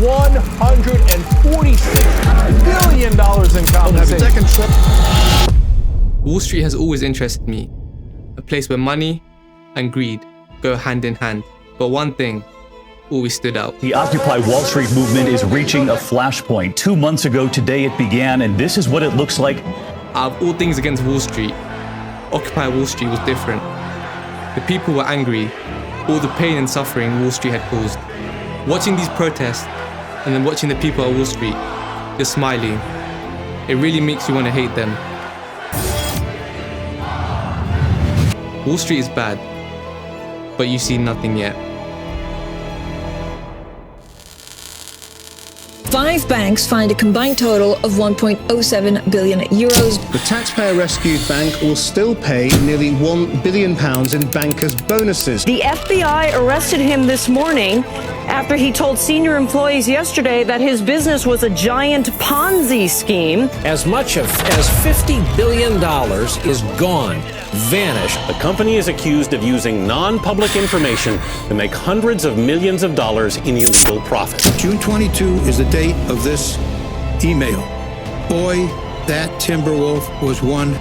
$146 billion in compensation. Wall Street has always interested me, a place where money and greed go hand in hand. But one thing always stood out. The Occupy Wall Street movement is reaching a flashpoint. 2 months ago today it began, and this is what it looks like. Out of all things against Wall Street, Occupy Wall Street was different. The people were angry, all the pain and suffering Wall Street had caused. Watching these protests and then watching the people at Wall Street just smiling, it really makes you want to hate them. Wall Street is bad, but you see nothing yet. 5 banks fined a combined total of 1.07 billion euros. The taxpayer-rescued bank will still pay nearly £1 billion in bankers' bonuses. The FBI arrested him this morning after he told senior employees yesterday that his business was a giant Ponzi scheme. As much as $50 billion is gone, vanished. The company is accused of using non-public information to make hundreds of millions of dollars in illegal profit. June 22 is the date of this email. Boy, that Timberwolf was one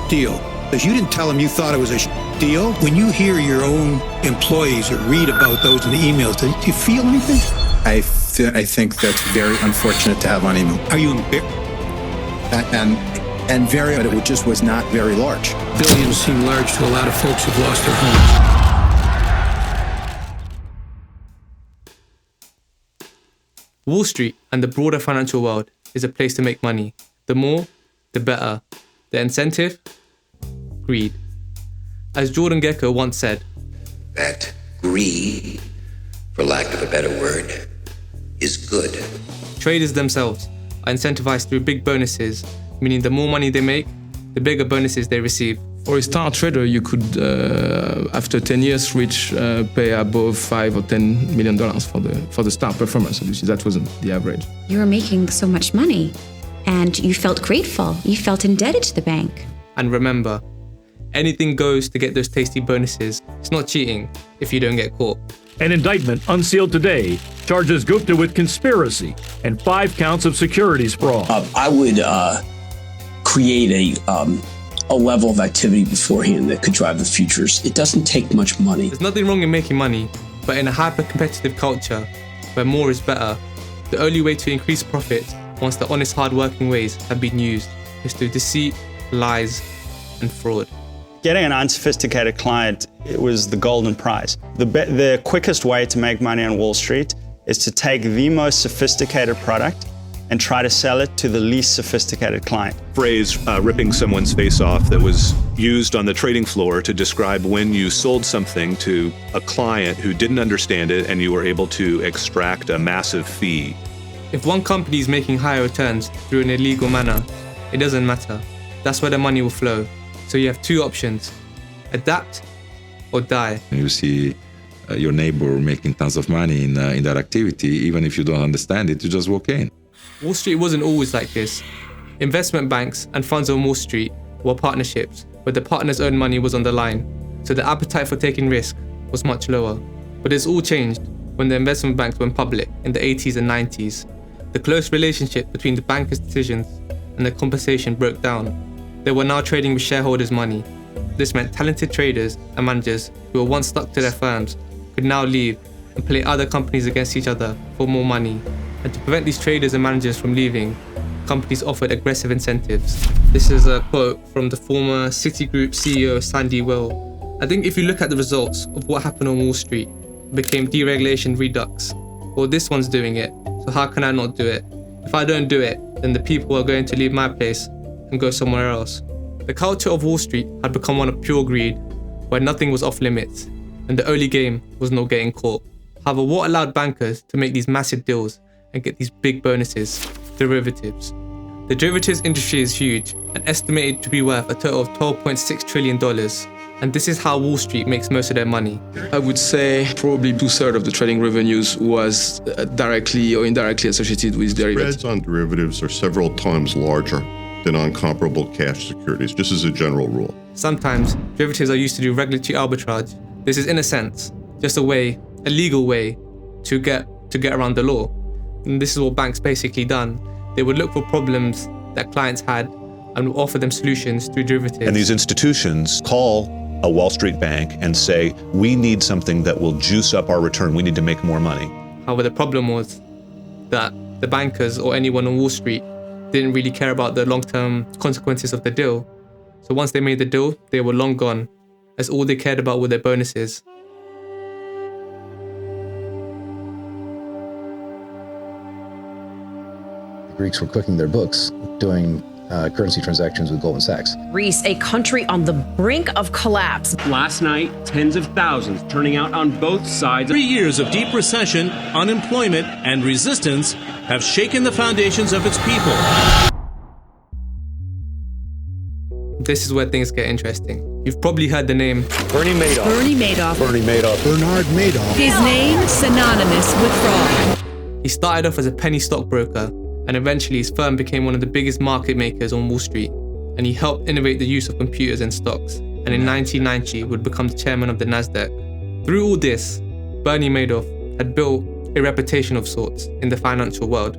deal. Because you didn't tell him you thought it was a deal. When you hear your own employees or read about those in the emails, do you feel anything? I think that's very unfortunate to have on email. Are you embarrassed? And very, but it just was not very large. Billions seem large to a lot of folks who've lost their homes. Wall Street and the broader financial world is a place to make money. The more, the better. The incentive? Greed. As Jordan Gecko once said, that greed, for lack of a better word, is good. Traders themselves are incentivized through big bonuses, meaning the more money they make, the bigger bonuses they receive. For a star trader, you could, after 10 years, pay above $5 or $10 million for the star performance. Obviously, that wasn't the average. You were making so much money, and you felt grateful. You felt indebted to the bank. And remember, anything goes to get those tasty bonuses. It's not cheating if you don't get caught. An indictment unsealed today charges Gupta with conspiracy and 5 counts of securities fraud. I would create a level of activity beforehand that could drive the futures. It doesn't take much money. There's nothing wrong in making money, but in a hyper-competitive culture where more is better, the only way to increase profits once the honest, hard-working ways have been used is through deceit, lies, and fraud. Getting an unsophisticated client, it was the golden prize. The quickest way to make money on Wall Street is to take the most sophisticated product and try to sell it to the least sophisticated client. Phrase ripping someone's face off that was used on the trading floor to describe when you sold something to a client who didn't understand it and you were able to extract a massive fee. If one company is making higher returns through an illegal manner, it doesn't matter. That's where the money will flow. So you have 2 options: adapt or die. You see your neighbor making tons of money in that activity, even if you don't understand it, you just walk in. Wall Street wasn't always like this. Investment banks and funds on Wall Street were partnerships where the partners' own money was on the line, so the appetite for taking risk was much lower. But it's all changed when the investment banks went public in the 80s and 90s. The close relationship between the bankers' decisions and the compensation broke down. They were now trading with shareholders' money. This meant talented traders and managers who were once stuck to their firms could now leave and play other companies against each other for more money. And to prevent these traders and managers from leaving, companies offered aggressive incentives. This is a quote from the former Citigroup CEO Sandy Will. I think if you look at the results of what happened on Wall Street, it became deregulation redux. Well, this one's doing it, so how can I not do it? If I don't do it, then the people are going to leave my place and go somewhere else. The culture of Wall Street had become one of pure greed, where nothing was off limits, and the only game was not getting caught. However, what allowed bankers to make these massive deals and get these big bonuses? Derivatives. The derivatives industry is huge and estimated to be worth a total of $12.6 trillion. And this is how Wall Street makes most of their money. I would say probably 2/3 of the trading revenues was directly or indirectly associated with derivatives. Spreads on derivatives are several times larger than on comparable cash securities, just as a general rule. Sometimes derivatives are used to do regulatory arbitrage. This is, in a sense, just a legal way to get around the law. And this is what banks basically done. They would look for problems that clients had and would offer them solutions through derivatives. And these institutions call a Wall Street bank and say, we need something that will juice up our return. We need to make more money. However, the problem was that the bankers or anyone on Wall Street didn't really care about the long-term consequences of the deal. So once they made the deal, they were long gone, as all they cared about were their bonuses. The Greeks were cooking their books, doing currency transactions with Goldman Sachs. Greece, a country on the brink of collapse. Last night, tens of thousands turning out on both sides. 3 years of deep recession, unemployment, and resistance have shaken the foundations of its people. This is where things get interesting. You've probably heard the name Bernie Madoff. Bernie Madoff. Bernie Madoff. Bernard Madoff. His name synonymous with fraud. He started off as a penny stockbroker, and eventually his firm became one of the biggest market makers on Wall Street, and he helped innovate the use of computers and stocks, and in 1990 would become the chairman of the NASDAQ. Through all this, Bernie Madoff had built a reputation of sorts in the financial world,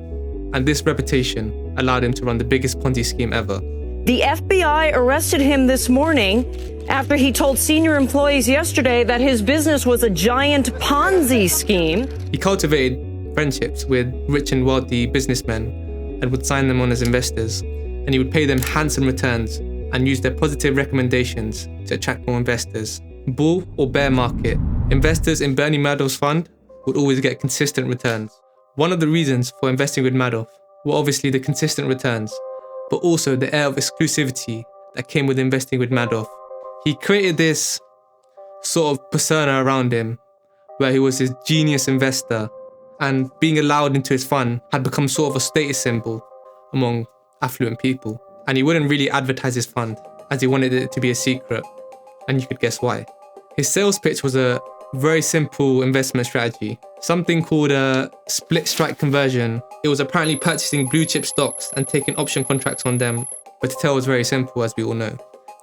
and this reputation allowed him to run the biggest Ponzi scheme ever. The FBI arrested him this morning after he told senior employees yesterday that his business was a giant Ponzi scheme. He cultivated friendships with rich and wealthy businessmen and would sign them on as investors, and he would pay them handsome returns and use their positive recommendations to attract more investors. Bull or bear market, investors in Bernie Madoff's fund would always get consistent returns. One of the reasons for investing with Madoff were obviously the consistent returns, but also the air of exclusivity that came with investing with Madoff. He created this sort of persona around him, where he was this genius investor, and being allowed into his fund had become sort of a status symbol among affluent people. And he wouldn't really advertise his fund, as he wanted it to be a secret, and you could guess why. His sales pitch was a very simple investment strategy, something called a split strike conversion. It was apparently purchasing blue chip stocks and taking option contracts on them, but to tell it was very simple, as we all know.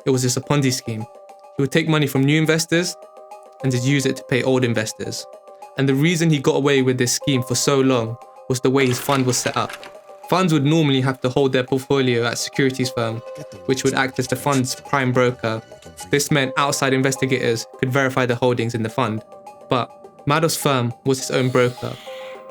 It was just a Ponzi scheme. He would take money from new investors and just use it to pay old investors. And the reason he got away with this scheme for so long was the way his fund was set up. Funds would normally have to hold their portfolio at a securities firm, which would act as the fund's prime broker. This meant outside investigators could verify the holdings in the fund. But Madoff's firm was his own broker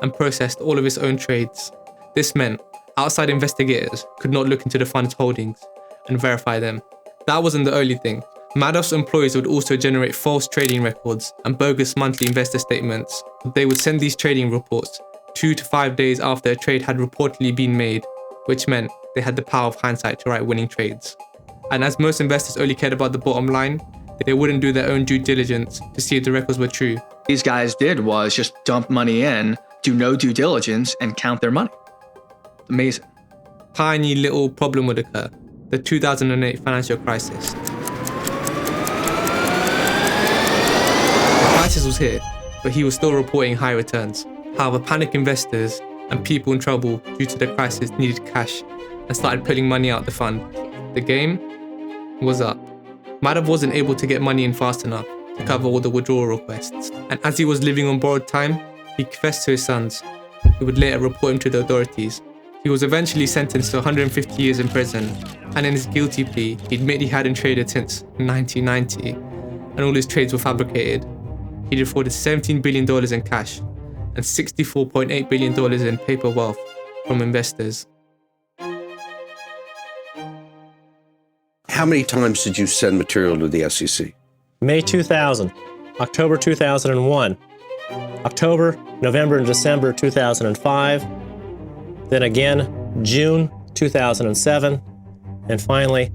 and processed all of his own trades. This meant outside investigators could not look into the fund's holdings and verify them. That wasn't the only thing. Madoff's employees would also generate false trading records and bogus monthly investor statements. They would send these trading reports 2 to 5 days after a trade had reportedly been made, which meant they had the power of hindsight to write winning trades. And as most investors only cared about the bottom line, they wouldn't do their own due diligence to see if the records were true. These guys did was just dump money in, do no due diligence, and count their money. Amazing. Tiny little problem would occur: the 2008 financial crisis. The crisis was here, but he was still reporting high returns. However, panic investors and people in trouble due to the crisis needed cash and started pulling money out the fund. The game was up. Madoff wasn't able to get money in fast enough to cover all the withdrawal requests, and as he was living on borrowed time, he confessed to his sons, who would later report him to the authorities. He was eventually sentenced to 150 years in prison, and in his guilty plea, he admitted he hadn't traded since 1990, and all his trades were fabricated. He defrauded $17 billion in cash and $64.8 billion in paper wealth from investors. How many times did you send material to the SEC? May 2000, October 2001, October, November, and December 2005, then again June 2007, and finally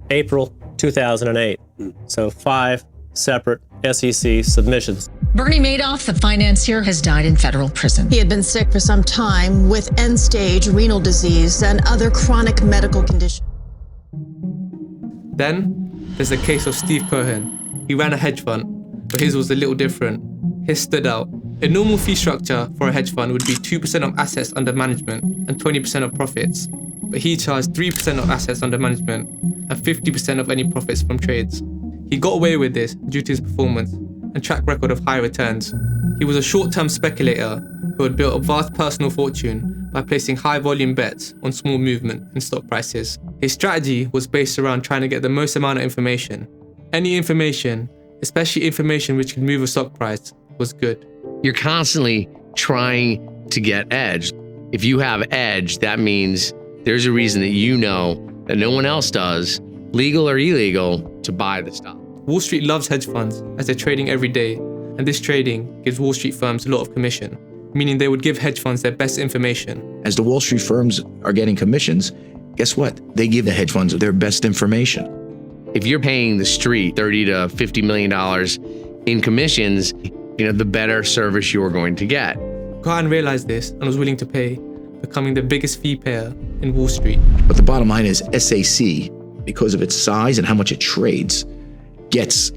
April 2008. So 5 separate SEC submissions. Bernie Madoff, the financier, has died in federal prison. He had been sick for some time with end-stage renal disease and other chronic medical conditions. Then there's the case of Steve Cohen. He ran a hedge fund, but his was a little different. His stood out. A normal fee structure for a hedge fund would be 2% of assets under management and 20% of profits, but he charged 3% of assets under management and 50% of any profits from trades. He got away with this due to his performance and track record of high returns. He was a short-term speculator who who had built a vast personal fortune by placing high volume bets on small movement in stock prices. His strategy was based around trying to get the most amount of information. Any information, especially information which could move a stock price, was good. You're constantly trying to get edge. If you have edge, that means there's a reason that you know that no one else does, legal or illegal, to buy the stock. Wall Street loves hedge funds as they're trading every day, and this trading gives Wall Street firms a lot of commission, meaning they would give hedge funds their best information. As the Wall Street firms are getting commissions, guess what? They give the hedge funds their best information. If you're paying the street $30 to $50 million in commissions, the better service you're going to get. Cohen realized this and was willing to pay, becoming the biggest fee payer in Wall Street. But the bottom line is SAC, because of its size and how much it trades, gets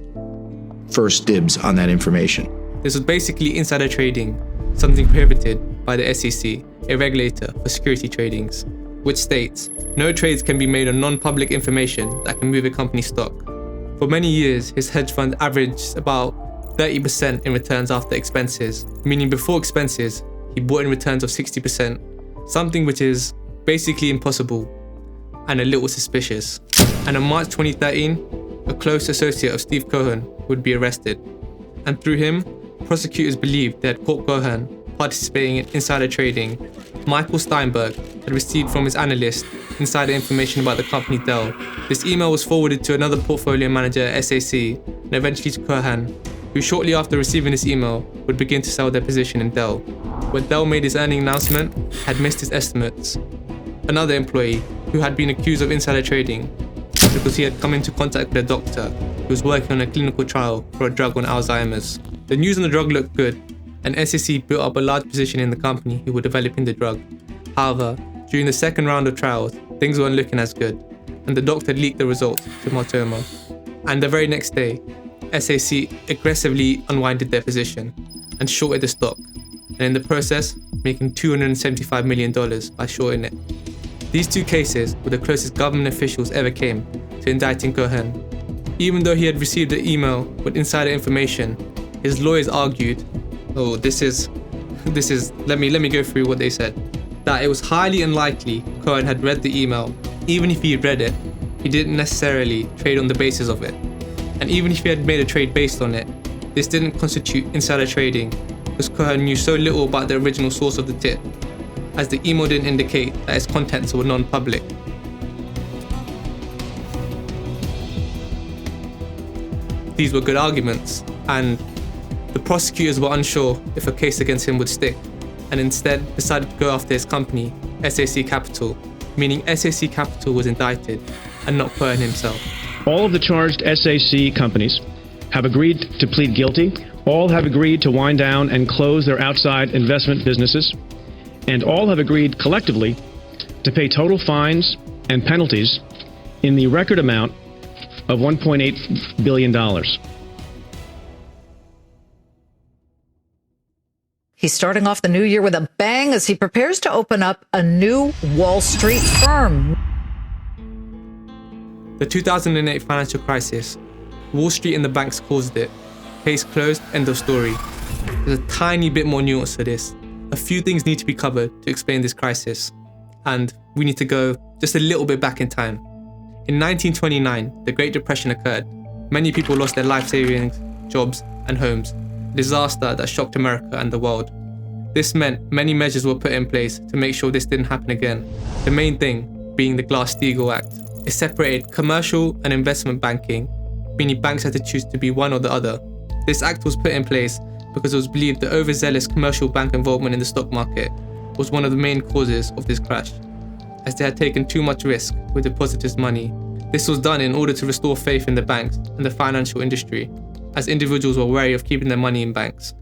first dibs on that information. This was basically insider trading, something prohibited by the SEC, a regulator for security tradings, which states, no trades can be made on non-public information that can move a company's stock. For many years, his hedge fund averaged about 30% in returns after expenses, meaning before expenses, he bought in returns of 60%, something which is basically impossible and a little suspicious. And in March 2013, a close associate of Steve Cohen would be arrested. And through him, prosecutors believed they had caught Cohen participating in insider trading. Michael Steinberg had received from his analyst insider information about the company Dell. This email was forwarded to another portfolio manager at SAC and eventually to Cohen, who shortly after receiving this email would begin to sell their position in Dell. When Dell made his earning announcement, had missed his estimates. Another employee who had been accused of insider trading because he had come into contact with a doctor who was working on a clinical trial for a drug on Alzheimer's. The news on the drug looked good, and SEC built up a large position in the company who were developing the drug. However, during the second round of trials, things weren't looking as good, and the doctor leaked the results to Martoma. And the very next day, SAC aggressively unwinded their position and shorted the stock, and in the process, making $275 million by shorting it. These two cases were the closest government officials ever came to indicting Cohen. Even though he had received an email with insider information, his lawyers argued, let me go through what they said. That it was highly unlikely Cohen had read the email. Even if he had read it, he didn't necessarily trade on the basis of it. And even if he had made a trade based on it, this didn't constitute insider trading because Cohen knew so little about the original source of the tip, as the email didn't indicate that its contents were non-public. These were good arguments, and the prosecutors were unsure if a case against him would stick, and instead decided to go after his company, SAC Capital, meaning SAC Capital was indicted and not Cohen himself. All of the charged SAC companies have agreed to plead guilty. All have agreed to wind down and close their outside investment businesses. And all have agreed collectively to pay total fines and penalties in the record amount of $1.8 billion. He's starting off the new year with a bang as he prepares to open up a new Wall Street firm. The 2008 financial crisis, Wall Street and the banks caused it. Case closed, end of story. There's a tiny bit more nuance to this. A few things need to be covered to explain this crisis, and we need to go just a little bit back in time. In 1929, the Great Depression occurred. Many people lost their life savings, jobs, and homes. A disaster that shocked America and the world. This meant many measures were put in place to make sure this didn't happen again. The main thing being the Glass-Steagall Act. It separated commercial and investment banking, meaning banks had to choose to be one or the other. This act was put in place because it was believed that overzealous commercial bank involvement in the stock market was one of the main causes of this crash, as they had taken too much risk with depositors' money. This was done in order to restore faith in the banks and the financial industry, as individuals were wary of keeping their money in banks.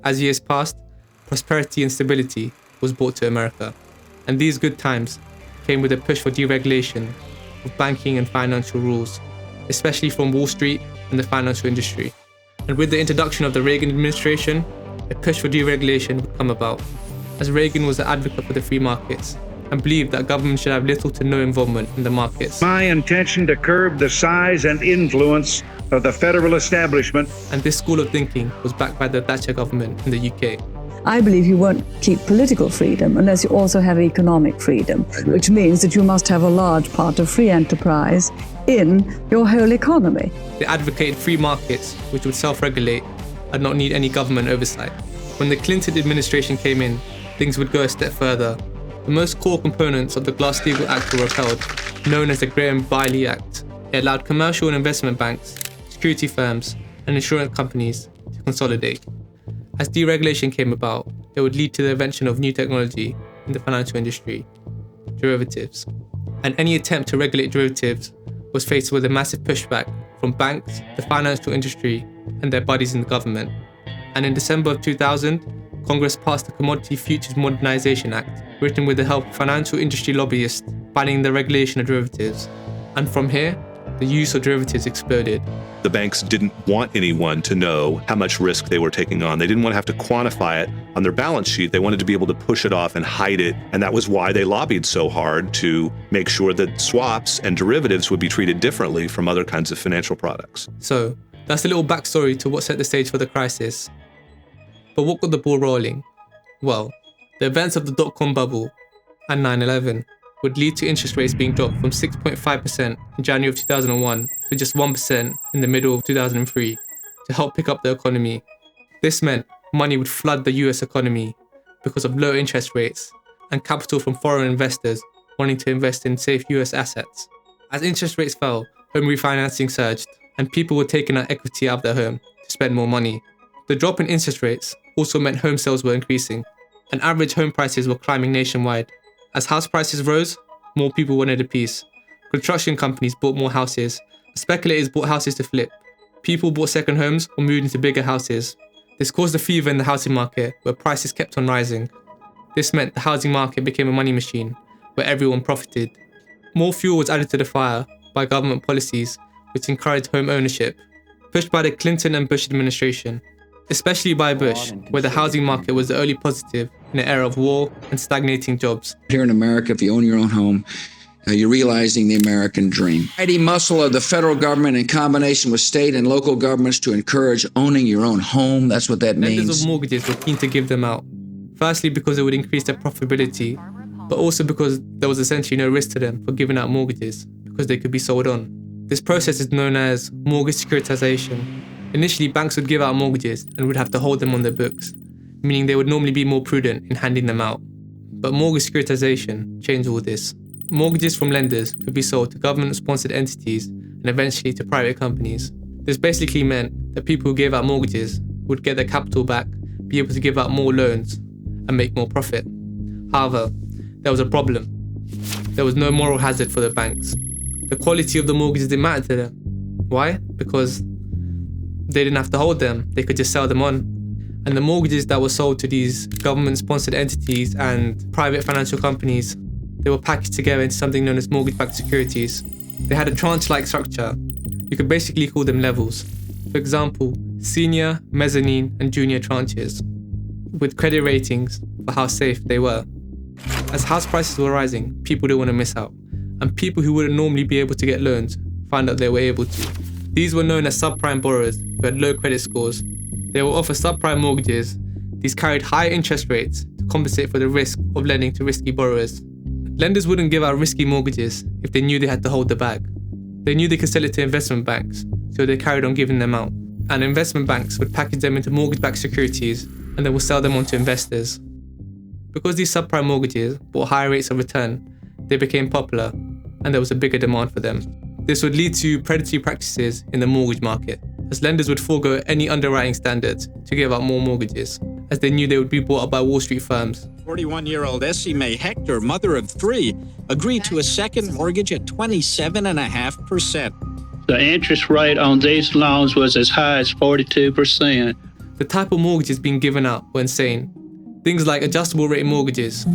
As years passed, prosperity and stability was brought to America, and these good times came with a push for deregulation of banking and financial rules, especially from Wall Street and the financial industry. And with the introduction of the Reagan administration, a push for deregulation would come about, as Reagan was an advocate for the free markets and believed that government should have little to no involvement in the markets. My intention to curb the size and influence of the federal establishment. And this school of thinking was backed by the Thatcher government in the UK. I believe you won't keep political freedom unless you also have economic freedom, which means that you must have a large part of free enterprise in your whole economy. They advocated free markets, which would self-regulate and not need any government oversight. When the Clinton administration came in, things would go a step further. The most core components of the Glass-Steagall Act were upheld, known as the Graham-Biley Act. It allowed commercial and investment banks, security firms, and insurance companies to consolidate. As deregulation came about, it would lead to the invention of new technology in the financial industry, derivatives. And any attempt to regulate derivatives was faced with a massive pushback from banks, the financial industry, and their buddies in the government. And in December of 2000, Congress passed the Commodity Futures Modernization Act, written with the help of financial industry lobbyists, banning the regulation of derivatives. And from here, the use of derivatives exploded. The banks didn't want anyone to know how much risk they were taking on. They didn't want to have to quantify it on their balance sheet. They wanted to be able to push it off and hide it. And that was why they lobbied so hard to make sure that swaps and derivatives would be treated differently from other kinds of financial products. So that's a little backstory to what set the stage for the crisis. But what got the ball rolling? Well, the events of the dot-com bubble and 9/11 would lead to interest rates being dropped from 6.5% in January of 2001 to just 1% in the middle of 2003 to help pick up the economy. This meant money would flood the US economy because of low interest rates and capital from foreign investors wanting to invest in safe US assets. As interest rates fell, home refinancing surged and people were taking out equity out of their home to spend more money. The drop in interest rates also meant home sales were increasing and average home prices were climbing nationwide. As house prices rose, more people wanted a piece. Construction companies bought more houses. Speculators bought houses to flip. People bought second homes or moved into bigger houses. This caused a fever in the housing market where prices kept on rising. This meant the housing market became a money machine where everyone profited. More fuel was added to the fire by government policies which encouraged home ownership, pushed by the Clinton and Bush administration. Especially by Bush, where the housing market was the only positive in an era of war and stagnating jobs. Here in America, if you own your own home, you're realizing the American dream. Mighty muscle of the federal government in combination with state and local governments to encourage owning your own home. That's what that means. Lenders of mortgages were keen to give them out. Firstly, because it would increase their profitability, but also because there was essentially no risk to them for giving out mortgages because they could be sold on. This process is known as mortgage securitization. Initially, banks would give out mortgages and would have to hold them on their books, meaning they would normally be more prudent in handing them out. But mortgage securitization changed all this. Mortgages from lenders could be sold to government-sponsored entities and eventually to private companies. This basically meant that people who gave out mortgages would get their capital back, be able to give out more loans, and make more profit. However, there was a problem. There was no moral hazard for the banks. The quality of the mortgages didn't matter to them. Why? Because they didn't have to hold them, they could just sell them on. And the mortgages that were sold to these government-sponsored entities and private financial companies, they were packaged together into something known as mortgage-backed securities. They had a tranche-like structure. You could basically call them levels. For example, senior, mezzanine, and junior tranches, with credit ratings for how safe they were. As house prices were rising, people didn't want to miss out. And people who wouldn't normally be able to get loans found out they were able to. These were known as subprime borrowers who had low credit scores. They will offer subprime mortgages. These carried higher interest rates to compensate for the risk of lending to risky borrowers. Lenders wouldn't give out risky mortgages if they knew they had to hold the bag. They knew they could sell it to investment banks, so they carried on giving them out. And investment banks would package them into mortgage-backed securities and then will sell them on to investors. Because these subprime mortgages brought higher rates of return, they became popular and there was a bigger demand for them. This would lead to predatory practices in the mortgage market, as lenders would forego any underwriting standards to give out more mortgages, as they knew they would be bought up by Wall Street firms. 41-year-old Esime Hector, mother of 3, agreed to a second mortgage at 27.5%. The interest rate on these loans was as high as 42%. The type of mortgages being given out were insane. Things like adjustable rate mortgages,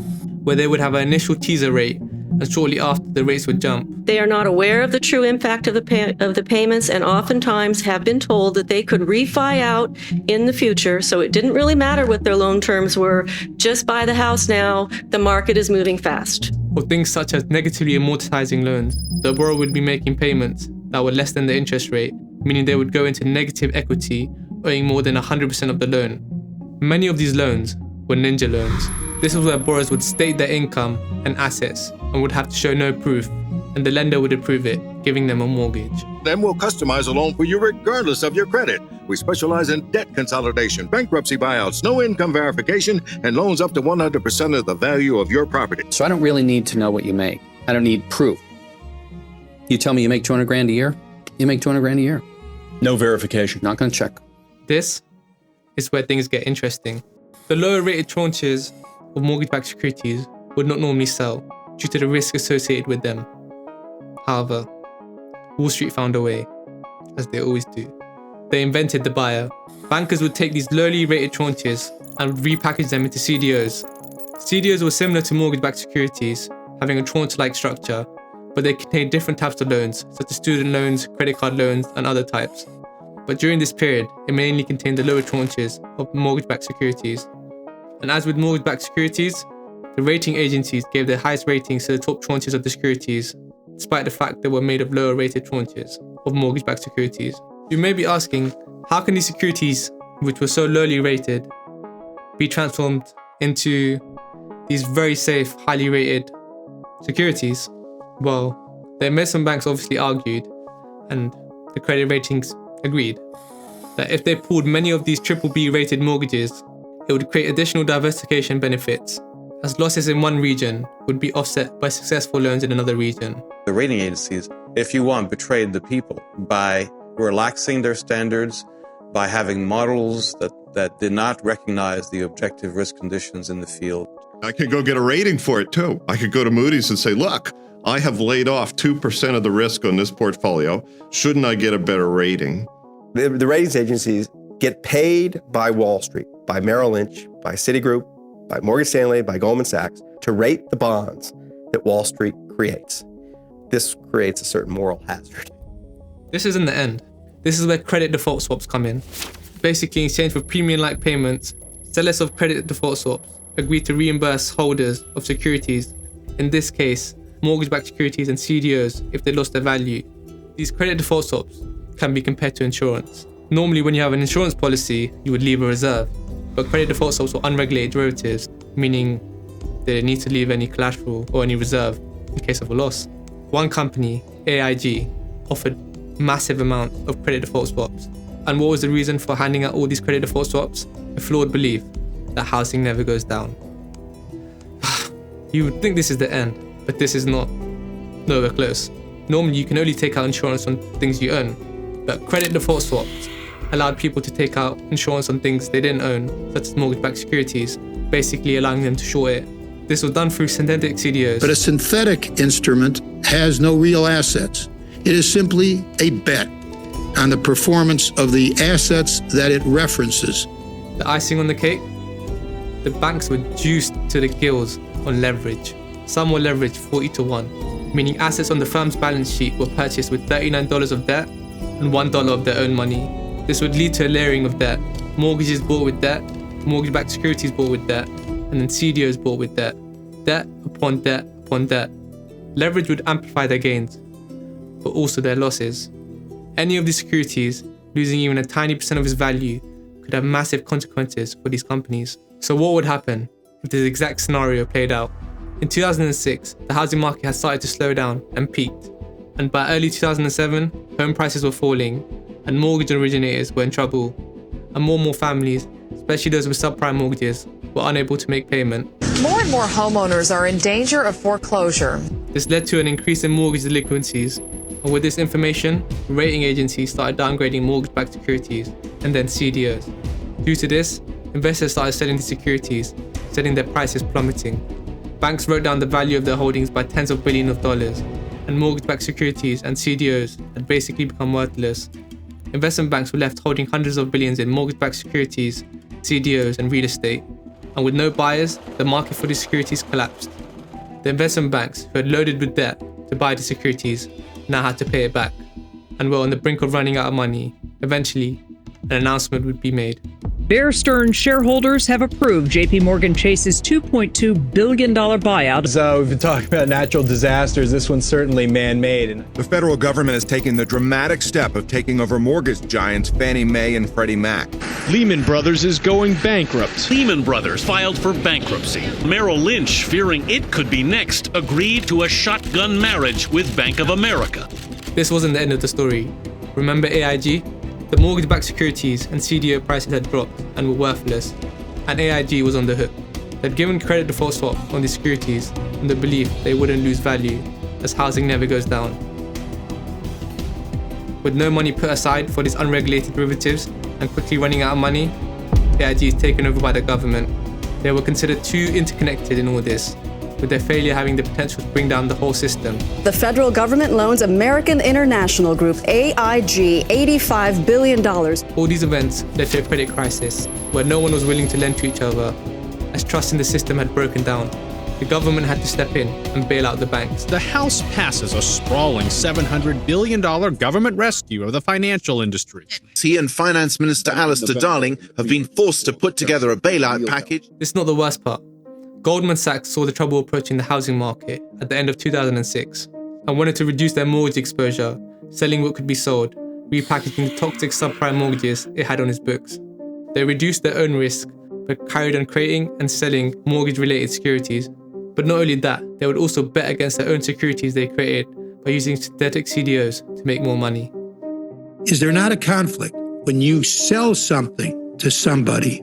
where they would have an initial teaser rate and shortly after the rates would jump. They are not aware of the true impact of the payments and oftentimes have been told that they could refi out in the future, so it didn't really matter what their loan terms were. Just buy the house now, the market is moving fast. Or things such as negatively amortizing loans. The borrower would be making payments that were less than the interest rate, meaning they would go into negative equity, owing more than 100% of the loan. Many of these loans were ninja loans. This was where borrowers would state their income and assets and would have to show no proof, and the lender would approve it, giving them a mortgage. Then we'll customize a loan for you regardless of your credit. We specialize in debt consolidation, bankruptcy buyouts, no income verification, and loans up to 100% of the value of your property. So I don't really need to know what you make. I don't need proof. You tell me you make 200 grand a year, you make 200 grand a year. No verification. Not gonna check. This is where things get interesting. The lower rated tranches of mortgage-backed securities would not normally sell due to the risk associated with them. However, Wall Street found a way, as they always do. They invented the buyer. Bankers would take these lowly rated tranches and repackage them into CDOs. CDOs were similar to mortgage-backed securities, having a tranche-like structure, but they contained different types of loans, such as student loans, credit card loans, and other types. But during this period, it mainly contained the lower tranches of mortgage-backed securities. And as with mortgage-backed securities, the rating agencies gave their highest ratings to the top tranches of the securities, despite the fact they were made of lower rated tranches of mortgage-backed securities. You may be asking, how can these securities, which were so lowly rated, be transformed into these very safe, highly rated securities? Well, the investment banks obviously argued, and the credit ratings agreed, that if they pooled many of these BBB rated mortgages, it would create additional diversification benefits, as losses in one region would be offset by successful loans in another region. The rating agencies, if you want, betrayed the people by relaxing their standards, by having models that did not recognize the objective risk conditions in the field. I could go get a rating for it too. I could go to Moody's and say, look, I have laid off 2% of the risk on this portfolio. Shouldn't I get a better rating? The ratings agencies get paid by Wall Street, by Merrill Lynch, by Citigroup, by Morgan Stanley, by Goldman Sachs, to rate the bonds that Wall Street creates. This creates a certain moral hazard. This isn't the end. This is where credit default swaps come in. Basically, in exchange for premium-like payments, sellers of credit default swaps agree to reimburse holders of securities, in this case, mortgage-backed securities and CDOs, if they lost their value. These credit default swaps can be compared to insurance. Normally, when you have an insurance policy, you would leave a reserve, but credit default swaps are unregulated derivatives, meaning they didn't need to leave any collateral or any reserve in case of a loss. One company, AIG, offered massive amounts of credit default swaps. And what was the reason for handing out all these credit default swaps? A flawed belief that housing never goes down. You would think this is the end, but this is not. Nowhere close. Normally, you can only take out insurance on things you own, but credit default swaps allowed people to take out insurance on things they didn't own, such as mortgage-backed securities, basically allowing them to short it. This was done through synthetic CDOs. But a synthetic instrument has no real assets. It is simply a bet on the performance of the assets that it references. The icing on the cake? The banks were juiced to the gills on leverage. Some were leveraged 40-1, meaning assets on the firm's balance sheet were purchased with $39 of debt and $1 of their own money. This would lead to a layering of debt. Mortgages bought with debt, mortgage-backed securities bought with debt, and then CDOs bought with debt. Debt upon debt upon debt. Leverage would amplify their gains, but also their losses. Any of these securities losing even a tiny percent of its value could have massive consequences for these companies. So what would happen if this exact scenario played out? In 2006, the housing market had started to slow down and peaked. And by early 2007, home prices were falling and mortgage originators were in trouble. And more families, especially those with subprime mortgages, were unable to make payment. More and more homeowners are in danger of foreclosure. This led to an increase in mortgage delinquencies. And with this information, rating agencies started downgrading mortgage-backed securities and then CDOs. Due to this, investors started selling the securities, setting their prices plummeting. Banks wrote down the value of their holdings by tens of billions of dollars, and mortgage-backed securities and CDOs had basically become worthless. Investment banks were left holding hundreds of billions in mortgage-backed securities, CDOs, and real estate. And with no buyers, the market for these securities collapsed. The investment banks, who had loaded with debt to buy the securities, now had to pay it back, and were on the brink of running out of money. Eventually, an announcement would be made. Bear Stearns shareholders have approved JP Morgan Chase's $2.2 billion buyout. So we've been talking about natural disasters. This one's certainly man-made. The federal government is taking the dramatic step of taking over mortgage giants Fannie Mae and Freddie Mac. Lehman Brothers is going bankrupt. Lehman Brothers filed for bankruptcy. Merrill Lynch, fearing it could be next, agreed to a shotgun marriage with Bank of America. This wasn't the end of the story. Remember AIG? The mortgage-backed securities and CDO prices had dropped and were worthless, and AIG was on the hook. They'd given credit default swap on these securities in the belief they wouldn't lose value, as housing never goes down. With no money put aside for these unregulated derivatives and quickly running out of money, AIG is taken over by the government. They were considered too interconnected in all this, with their failure having the potential to bring down the whole system. The federal government loans American International Group, AIG, $85 billion. All these events led to a credit crisis where no one was willing to lend to each other, as trust in the system had broken down. The government had to step in and bail out the banks. The House passes a sprawling $700 billion government rescue of the financial industry. He and Finance Minister Alistair Darling have been forced to put together a bailout package. This is not the worst part. Goldman Sachs saw the trouble approaching the housing market at the end of 2006 and wanted to reduce their mortgage exposure, selling what could be sold, repackaging the toxic subprime mortgages it had on its books. They reduced their own risk, but carried on creating and selling mortgage-related securities. But not only that, they would also bet against their own securities they created by using synthetic CDOs to make more money. Is there not a conflict when you sell something to somebody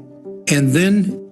and then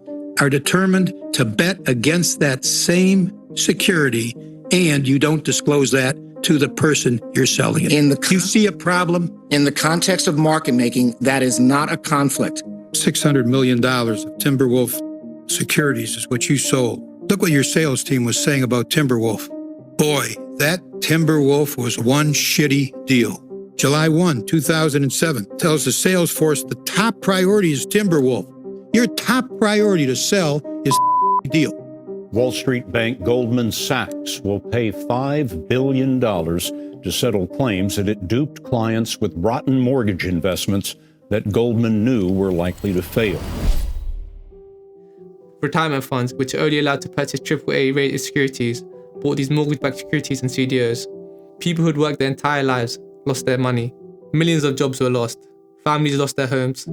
are determined to bet against that same security and you don't disclose that to the person you're selling it? You see a problem? In the context of market making, that is not a conflict. $600 million of Timberwolf securities is what you sold. Look what your sales team was saying about Timberwolf. Boy, that Timberwolf was one shitty deal. July 1, 2007 tells the sales force the top priority is Timberwolf. Your top priority to sell is the deal. Wall Street bank Goldman Sachs will pay $5 billion to settle claims that it duped clients with rotten mortgage investments that Goldman knew were likely to fail. Retirement funds, which are only allowed to purchase AAA rated securities, bought these mortgage-backed securities and CDOs. People who'd worked their entire lives lost their money. Millions of jobs were lost. Families lost their homes.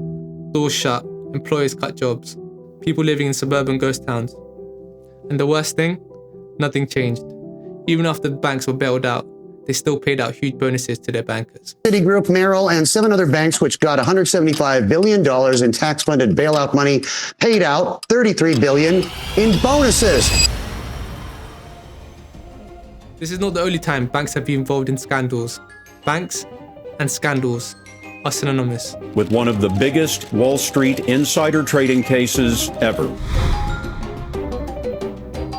Doors shut. Employers cut jobs. People living in suburban ghost towns. And the worst thing? Nothing changed. Even after the banks were bailed out, they still paid out huge bonuses to their bankers. Citigroup, Merrill, and 7 other banks, which got $175 billion in tax-funded bailout money, paid out $33 billion in bonuses. This is not the only time banks have been involved in scandals. Banks and scandals are synonymous. With one of the biggest Wall Street insider trading cases ever.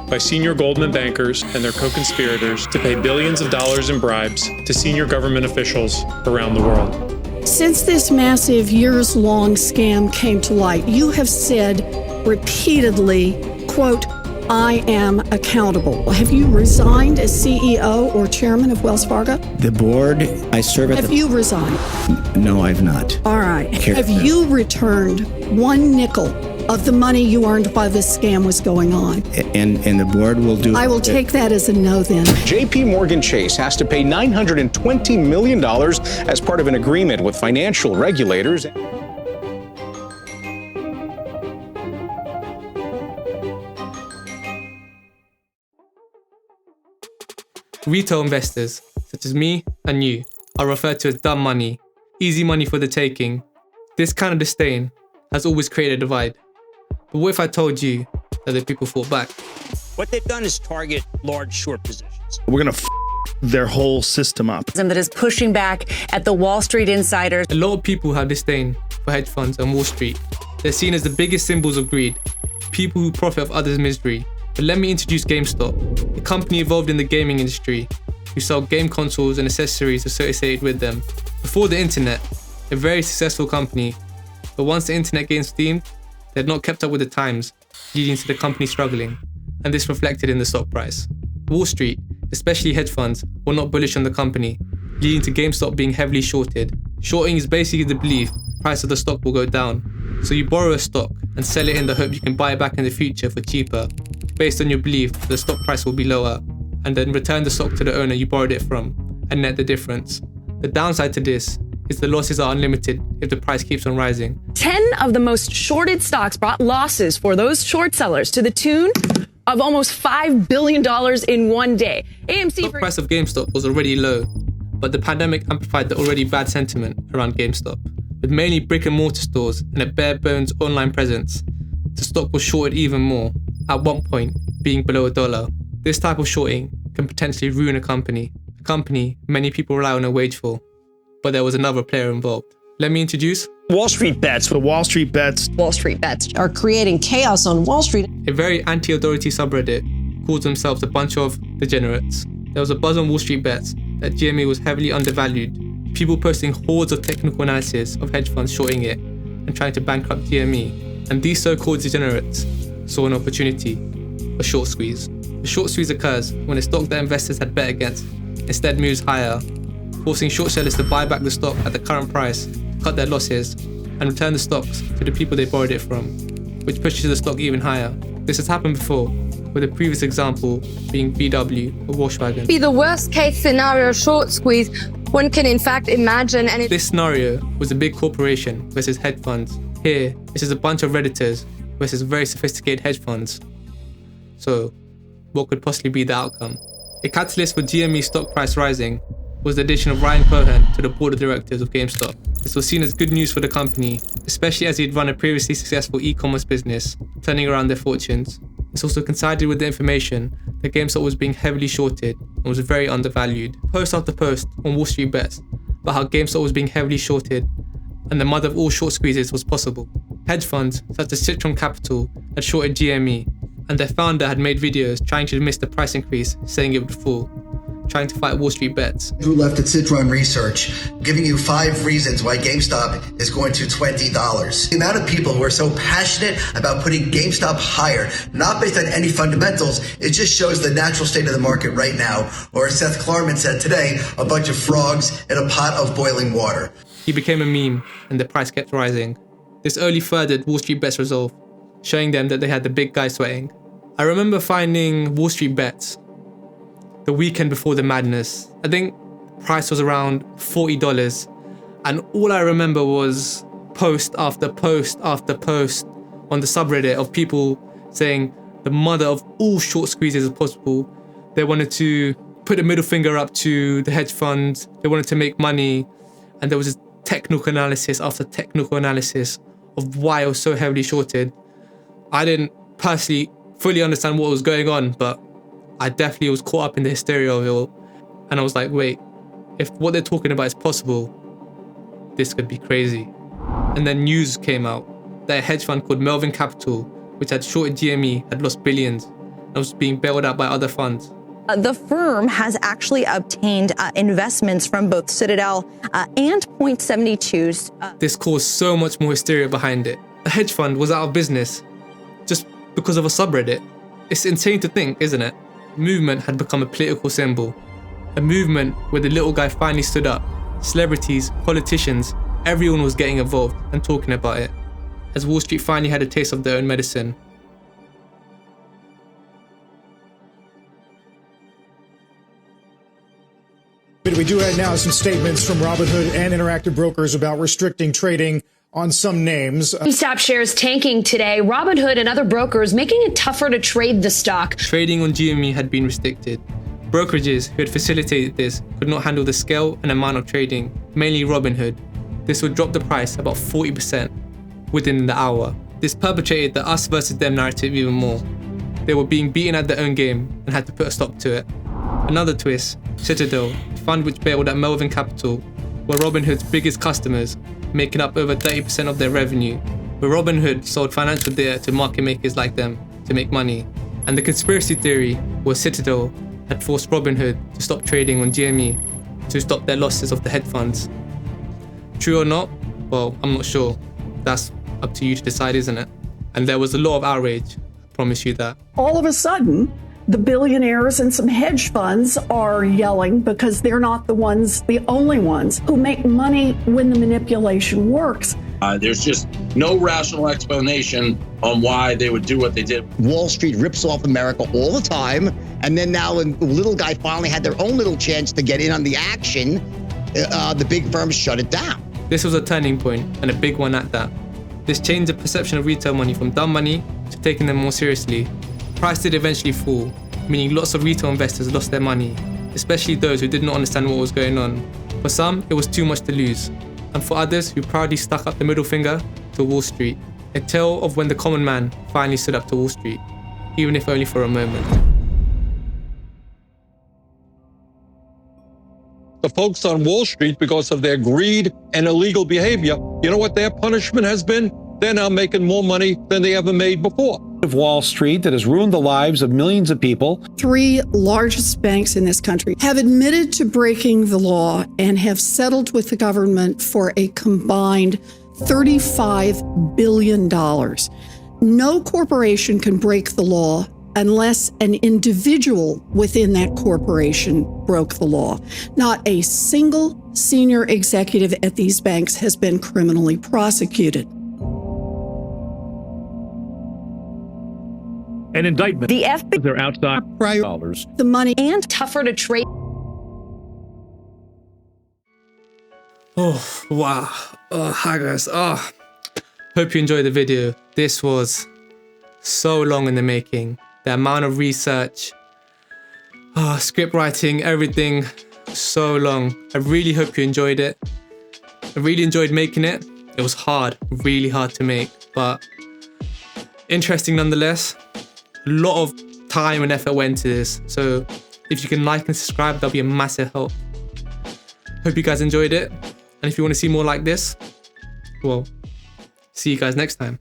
By senior Goldman bankers and their co-conspirators to pay billions of dollars in bribes to senior government officials around the world. Since this massive years-long scam came to light, you have said repeatedly, quote, I am accountable. Have you resigned as CEO or chairman of Wells Fargo? The board, I serve at Have you resigned? No, I've not. All right. Have you returned one nickel of the money you earned while this scam was going on? And the board will do... I will take that as a no then. JP Morgan Chase has to pay $920 million as part of an agreement with financial regulators. Retail investors, such as me and you, are referred to as dumb money, easy money for the taking. This kind of disdain has always created a divide. But what if I told you that the people fought back? What they've done is target large short positions. We're going to their whole system up. That is pushing back at the Wall Street insiders. A lot of people have disdain for hedge funds and Wall Street. They're seen as the biggest symbols of greed, people who profit off others' misery. But let me introduce GameStop, a company involved in the gaming industry, who sell game consoles and accessories associated with them. Before the internet, a very successful company, but once the internet gained steam, they had not kept up with the times, leading to the company struggling, and this reflected in the stock price. Wall Street, especially hedge funds, were not bullish on the company, leading to GameStop being heavily shorted. Shorting is basically the belief the price of the stock will go down. So you borrow a stock and sell it in the hope you can buy it back in the future for cheaper, based on your belief the stock price will be lower, and then return the stock to the owner you borrowed it from and net the difference. The downside to this is the losses are unlimited if the price keeps on rising. 10 of the most shorted stocks brought losses for those short sellers to the tune of almost $5 billion in one day. The stock price of GameStop was already low, but the pandemic amplified the already bad sentiment around GameStop. With mainly brick and mortar stores and a bare bones online presence, the stock was shorted even more, at one point being below $1. This type of shorting can potentially ruin a company many people rely on a wage for. But there was another player involved. Let me introduce Wall Street Bets. The Wall Street Bets. Wall Street Bets are creating chaos on Wall Street. A very anti-authority subreddit calls themselves a bunch of degenerates. There was a buzz on Wall Street Bets that GME was heavily undervalued. People posting hordes of technical analysis of hedge funds shorting it and trying to bankrupt GME. And these so-called degenerates saw an opportunity, a short squeeze. A short squeeze occurs when a stock that investors had bet against instead moves higher, forcing short sellers to buy back the stock at the current price, cut their losses, and return the stocks to the people they borrowed it from, which pushes the stock even higher. This has happened before, with a previous example being VW or Volkswagen. Be the worst case scenario short squeeze one can in fact imagine. And this scenario was a big corporation versus hedge funds. Here, this is a bunch of Redditors versus very sophisticated hedge funds. So, what could possibly be the outcome? A catalyst for GME stock price rising was the addition of Ryan Cohen to the board of directors of GameStop. This was seen as good news for the company, especially as he'd run a previously successful e-commerce business, turning around their fortunes. This also coincided with the information that GameStop was being heavily shorted and was very undervalued. Post after post on Wall Street Bets about how GameStop was being heavily shorted and the mother of all short squeezes was possible. Hedge funds such as Citron Capital had shorted GME, and their founder had made videos trying to miss the price increase, saying it would fall, trying to fight Wall Street Bets. Who left at Citron Research, giving you 5 reasons why GameStop is going to $20. The amount of people who are so passionate about putting GameStop higher, not based on any fundamentals, it just shows the natural state of the market right now. Or as Seth Klarman said today, a bunch of frogs in a pot of boiling water. He became a meme and the price kept rising. This only furthered Wall Street Bets' resolve, showing them that they had the big guy sweating. I remember finding Wall Street Bets the weekend before the madness. I think the price was around $40, and all I remember was post after post after post on the subreddit of people saying the mother of all short squeezes is possible. They wanted to put a middle finger up to the hedge funds. They wanted to make money, and there was this technical analysis after technical analysis of why it was so heavily shorted. I didn't personally fully understand what was going on, but I definitely was caught up in the hysteria of it all. And I was like, wait, if what they're talking about is possible, this could be crazy. And then news came out that a hedge fund called Melvin Capital, which had shorted GME, had lost billions and was being bailed out by other funds. The firm has actually obtained investments from both Citadel and Point72's. This caused so much more hysteria behind it. A hedge fund was out of business just because of a subreddit. It's insane to think, isn't it? Movement had become a political symbol. A movement where the little guy finally stood up. Celebrities, politicians, everyone was getting involved and talking about it, as Wall Street finally had a taste of their own medicine. We do have now some statements from Robinhood and Interactive Brokers about restricting trading on some names. GameStop shares tanking today. Robinhood and other brokers making it tougher to trade the stock. Trading on GME had been restricted. Brokerages who had facilitated this could not handle the scale and amount of trading, mainly Robinhood. This would drop the price about 40% within the hour. This perpetuated the us versus them narrative even more. They were being beaten at their own game and had to put a stop to it. Another twist, Citadel, a fund which bailed at Melvin Capital, were Robinhood's biggest customers, making up over 30% of their revenue, where Robinhood sold financial data to market makers like them to make money. And the conspiracy theory was Citadel had forced Robinhood to stop trading on GME to stop their losses of the hedge funds. True or not? Well, I'm not sure. That's up to you to decide, isn't it? And there was a lot of outrage, I promise you that. All of a sudden, the billionaires and some hedge funds are yelling because they're not the only ones who make money when the manipulation works. There's just no rational explanation on why they would do what they did. Wall Street rips off America all the time, and then now the little guy finally had their own little chance to get in on the action. The big firms shut it down. This was a turning point, and a big one at that. This changed the perception of retail money from dumb money to taking them more seriously. Price did eventually fall, meaning lots of retail investors lost their money, especially those who did not understand what was going on. For some, it was too much to lose, and for others who proudly stuck up the middle finger to Wall Street. A tale of when the common man finally stood up to Wall Street, even if only for a moment. The folks on Wall Street, because of their greed and illegal behavior, you know what their punishment has been? They're now making more money than they ever made before. Of Wall Street that has ruined the lives of millions of people. 3 largest banks in this country have admitted to breaking the law and have settled with the government for a combined $35 billion. No corporation can break the law unless an individual within that corporation broke the law. Not a single senior executive at these banks has been criminally prosecuted. An indictment. The FBI. They're outside dollars. The money And tougher to trace. Oh, wow. Oh, hi guys. Oh, hope you enjoyed the video. This was so long in the making. The amount of research, script writing, everything, so long. I really hope you enjoyed it. I really enjoyed making it. It was hard, really hard to make, but interesting nonetheless. A lot of time and effort went into this. So if you can like and subscribe, that'll be a massive help. Hope you guys enjoyed it. And if you want to see more like this, well, see you guys next time.